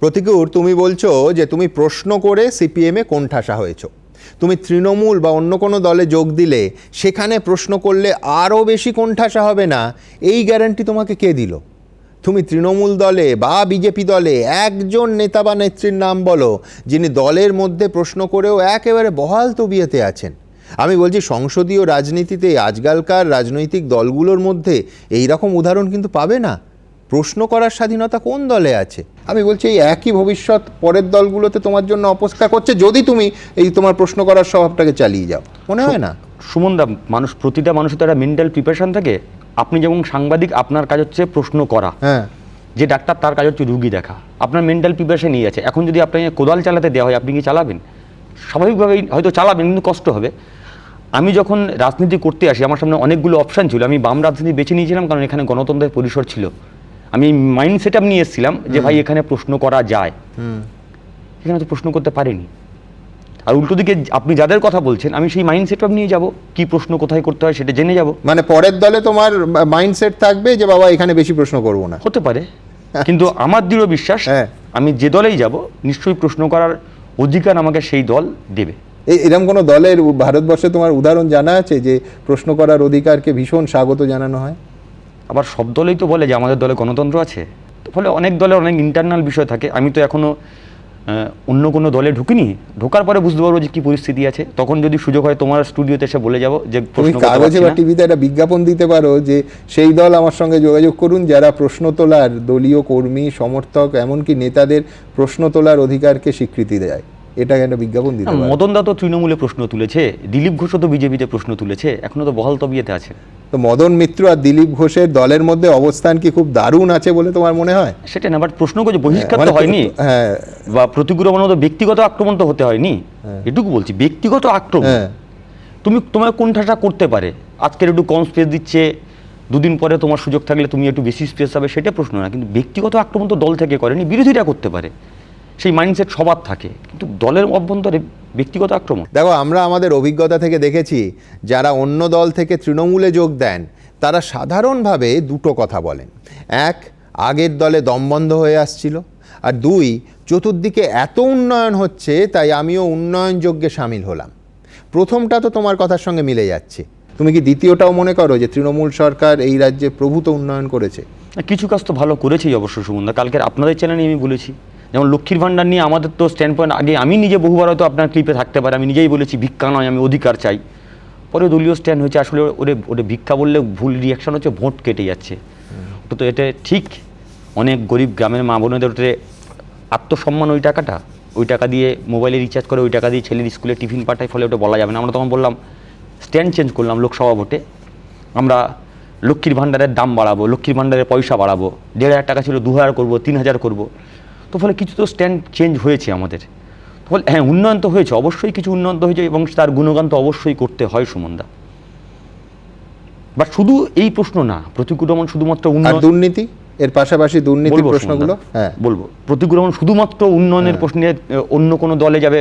প্রতিকুর, তুমি বলছো যে তুমি প্রশ্ন করে সিপিএমে কোণঠাসা হয়েছো। তুমি তৃণমূল বা অন্য কোনো দলে যোগ দিলে সেখানে প্রশ্ন করলে আরও বেশি কোণঠাসা হবে না, এই গ্যারান্টি তোমাকে কে দিল? তুমি তৃণমূল দলে বা বিজেপি দলে একজন নেতা বা নেত্রীর নাম বলো যিনি দলের মধ্যে প্রশ্ন করেও একেবারে বহাল তবিয়তে আছেন। আমি বলছি, সংসদীয় রাজনীতিতে আজকালকার রাজনৈতিক দলগুলোর মধ্যে এই রকম উদাহরণ কিন্তু পাবে না। প্রশ্ন করার স্বাধীনতা কোন দলে আছে? আমি বলছি এই একই ভবিষ্যৎ পরের দলগুলোতে তোমার জন্য অপেক্ষা করছে যদি তুমি এই তোমার প্রশ্ন করার স্বভাবটাকে চালিয়ে যাও, মনে হয় না? সুমনদা, প্রতিটা মানুষের তো একটা মেন্টাল প্রিপারেশন থাকে। আপনি যেমন সাংবাদিক, আপনার কাজ হচ্ছে প্রশ্ন করা, হ্যাঁ। যে ডাক্তার তার কাজ হচ্ছে রুগী দেখা। আপনার মেন্টাল প্রিপারেশন নিয়ে আছে। এখন যদি আপনাকে কোদাল চালাতে দেওয়া হয়, আপনি কি চালাবেন? স্বাভাবিকভাবেই হয়তো চালাবেন, কিন্তু কষ্ট হবে। আমি যখন রাজনীতি করতে আসি, আমার সামনে অনেকগুলো অপশান ছিল। আমি বাম রাজনীতি বেছে নিয়েছিলাম কারণ এখানে গণতন্ত্রের পরিসর ছিল। আমি মাইন্ড সেট আপ নিয়ে এসেছিলাম যে ভাই এখানে প্রশ্ন করা যায়, এখানে তো প্রশ্ন করতে পারিনি। আর উল্টো দিকে আপনি যাদের কথা বলছেন, আমি সেই মাইন্ড সেট আপ নিয়ে যাব, কি প্রশ্ন কোথায় করতে হয় সেটা জেনে যাব। মানে পরের দলে তোমার মাইন্ডসেট থাকবে যে বাবা এখানে বেশি প্রশ্ন করব না। হতে পারে, কিন্তু আমার দৃঢ় বিশ্বাস আমি যে দলেই যাব নিশ্চয়ই প্রশ্ন করার অধিকার আমাকে সেই দল দেবে। এরকম কোনো দলের ভারতবর্ষে তোমার উদাহরণ জানা আছে যে প্রশ্ন করার অধিকারকে ভীষণ স্বাগত জানানো হয়? আবার সব দলেই তো বলে যে আমাদের দলে গণতন্ত্র আছে, ফলে অনেক দলের অনেক ইন্টারনাল বিষয় থাকে। আমি তো এখনো অন্য কোনো দলে ঢুকিনি, ঢোকার পরে বুঝতে পারবো যে কি পরিস্থিতি আছে। তখন যদি সুযোগ হয় তোমার স্টুডিওতে এসে বলে যাব যে তুমি কাগজে বা টিভিতে একটা বিজ্ঞাপন দিতে পারো যে সেই দল আমার সঙ্গে যোগাযোগ করুন যারা প্রশ্ন তোলার, দলীয় কর্মী, সমর্থক, এমনকি নেতাদের প্রশ্ন তোলার অধিকারকে স্বীকৃতি দেয়। এটা একটা বিজ্ঞাপন দিতে পারো। মদন দা তো তৃণমূলে প্রশ্ন তুলেছে, দিলীপ ঘোষও তো বিজেপিতে প্রশ্ন তুলেছে, এখনো তো বহাল তবিয়তে আছে। তো মদন মিত্র আর দিলীপ ঘোষের দলের মধ্যে অবস্থান কি খুব দারুণ আছে বলে তোমার মনে হয়? সেটা না, বাট প্রশ্ন করছে বহিষ্কার তো হয়নি, বা প্রতিকূল মতো ব্যক্তিগত আক্রমণ তো হতে হয়নি। এটুকু বলছি, ব্যক্তিগত আক্রমণ তোমার কোণঠাসা করতে পারে। আজকের একটু কম স্পেস দিচ্ছে, দুদিন পরে তোমার সুযোগ থাকলে তুমি একটু বেশি স্পেস পাবে, সেটা প্রশ্ন না। কিন্তু ব্যক্তিগত আক্রমণ তো দল থেকে করেনি, বিরোধীরা করতে পারে, সেই মাইন্ডসেট সবার থাকে। কিন্তু দলের অভ্যন্তরে ব্যক্তিগত আক্রমণ, দেখো, আমরা আমাদের অভিজ্ঞতা থেকে দেখেছি যারা অন্য দল থেকে তৃণমূলে যোগ দেন তারা সাধারণভাবে দুটো কথা বলেন। এক, আগের দলে দমবন্ধ হয়ে আসছিল, আর দুই, চতুর্দিকে এত উন্নয়ন হচ্ছে তাই আমিও উন্নয়ন যজ্ঞে সামিল হলাম। প্রথমটা তো তোমার কথার সঙ্গে মিলে যাচ্ছে। তুমি কি দ্বিতীয়টাও মনে করো যে তৃণমূল সরকার এই রাজ্যে প্রভূত উন্নয়ন করেছে? কিছু কাজ তো ভালো করেছেই অবশ্য সুমনদা। কালকের আপনাদের চ্যানেলে আমি বলেছি, যেমন লক্ষ্মীর ভাণ্ডার নিয়ে আমাদের তো স্ট্যান্ড পয়েন্ট আগে আমি নিজে বহুবার হয়তো আপনার ক্লিপে থাকতে পারে, আমি নিজেই বলেছি ভিক্ষা নয়, আমি অধিকার চাই। পরে দলীয় স্ট্যান্ড হয়েছে আসলে ওরে ভিক্ষা বললে ভুল রিয়াকশন হচ্ছে, ভোট কেটে যাচ্ছে। ওটা তো এটা ঠিক, অনেক গরিব গ্রামের মা বোনেদের ওটা আত্মসম্মান, ওই টাকা দিয়ে মোবাইলে রিচার্জ করে, ওই টাকা দিয়ে ছেলের স্কুলে টিফিন পাঠায়, ফলে ওটা বলা যাবে না। আমরা তখন বললাম, স্ট্যান্ড চেঞ্জ করলাম লোকসভা ভোটে, আমরা লক্ষ্মীর ভাণ্ডারের দাম বাড়াবো, লক্ষ্মীর ভাণ্ডারের পয়সা বাড়াবো, 1,500 টাকা ছিল 2,000 করবো, 3,000 করবো। তো ফলে কিছু তো স্ট্যান্ড চেঞ্জ হয়েছে আমাদের। ফলে হ্যাঁ, উন্নয়ন তো হয়েছে, অবশ্যই কিছু উন্নয়ন তো হয়েছে, এবং তার গুণগান তো অবশ্যই করতে হয় সুমনদা। বাট শুধু এই প্রশ্ন না, প্রতিক্রমণ শুধুমাত্র উন্নয়ন, দুর্নীতি এর পাশাপাশি দুর্নীতির প্রশ্নগুলো বলবো। প্রতিক্রমণ শুধুমাত্র উন্নয়নের প্রশ্নে অন্য কোনো দলে যাবে,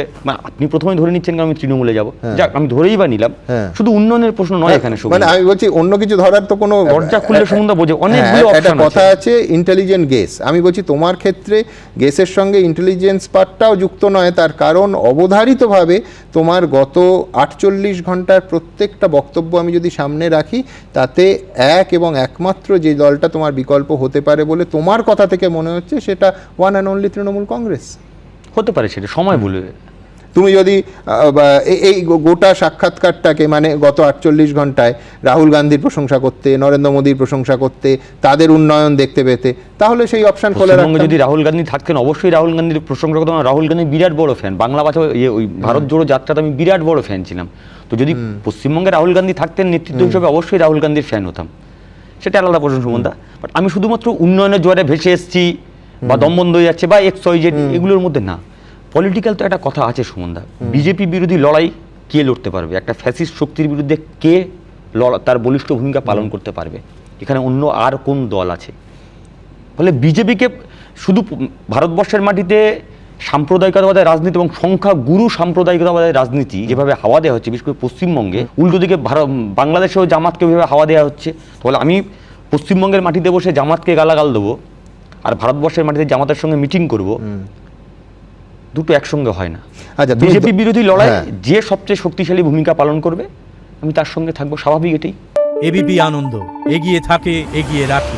আপনি প্রথমে ধরে নিচ্ছেন আমি তৃণমূলে যাবো, যাক আমি ধরেই বা নিলাম, শুধু উন্নয়নের প্রশ্ন নয় এখানে। মানে আমি বলছি অন্য কিছু ধরার তো কোনো দরজা খুললে সুমনদা বোঝে অনেকগুলো একটা কথা আছে, ইন্টেলিজেন্ট গেস। আমি বলছি তোমার ক্ষেত্রে গেসের সঙ্গে ইন্টেলিজেন্স পার্টটাও যুক্ত নয়, তার কারণ অবধারিতভাবে তোমার গত 48 ঘন্টার প্রত্যেকটা বক্তব্য আমি যদি সামনে রাখি, তাতে এক এবং একমাত্র যে দলটা তোমার বিকল্প হতে পারে বলে তোমার কথা থেকে মনে হচ্ছে সেটা one and only Trinamool Congress হতে পারে। সেটা সময় বলবে। তুমি যদি এই গোটা সাক্ষাৎকারটাকে, মানে গত 48 ঘন্টায় রাহুল গান্ধীর প্রশংসা করতে, নরেন্দ্র মোদীর প্রশংসা করতে, তাদের উন্নয়ন দেখতে পেতে, তাহলে সেই অপশন খোলা রাখতাম। যদি রাহুল গান্ধী থাকতেন অবশ্যই রাহুল গান্ধীর প্রশংসা করতাম। রাহুল গান্ধী বিরাট বড় ফ্যান, বাংলা ভাষা ওই ভারত জোড়ো যাত্রাতে আমি বিরাট বড় ফ্যান ছিলাম। তো যদি পশ্চিমবঙ্গে রাহুল গান্ধী থাকতেন নেতৃত্ব হিসেবে, অবশ্যই রাহুল গান্ধীর ফ্যান হতাম, সেটা আলাদা প্রশ্ন সুমনদা। বাট আমি শুধুমাত্র উন্নয়নের জোয়ারে ভেসে এসেছি বা দমবন্ধ হয়ে যাচ্ছে বা XYZ এগুলোর মধ্যে না। পলিটিক্যাল তো একটা কথা আছে সুমনদা, বিজেপি বিরোধী লড়াই কে লড়তে পারবে, একটা ফ্যাসিস্ট শক্তির বিরুদ্ধে কে তার বলিষ্ঠ ভূমিকা পালন করতে পারবে, এখানে অন্য আর কোন দল আছে? ফলে বিজেপিকে শুধু ভারতবর্ষের মাটিতে সাম্প্রদায়িকতাবাদের রাজনীতি এবং সংখ্যাগুরু সাম্প্রদায়িকতাবাদের রাজনীতি যেভাবে হাওয়া দেওয়া হচ্ছে, বিশেষ করে পশ্চিমবঙ্গে, উল্টো দিকে বাংলাদেশেও জামাতকে ওইভাবে হাওয়া দেওয়া হচ্ছে। তাহলে আমি পশ্চিমবঙ্গের মাটিতে বসে জামাতকে গালাগাল দেবো, আর ভারতবর্ষের মাটিতে জামাতের সঙ্গে মিটিং করব, দুটো একসঙ্গে হয় না। আচ্ছা, বিজেপি বিরোধী লড়াই হ্যাঁ। যে সবচেয়ে শক্তিশালী ভূমিকা পালন করবে আমি তার সঙ্গে থাকবো, স্বাভাবিক এটাই। এবিপি আনন্দ, এগিয়ে থাকে, এগিয়ে রাখে।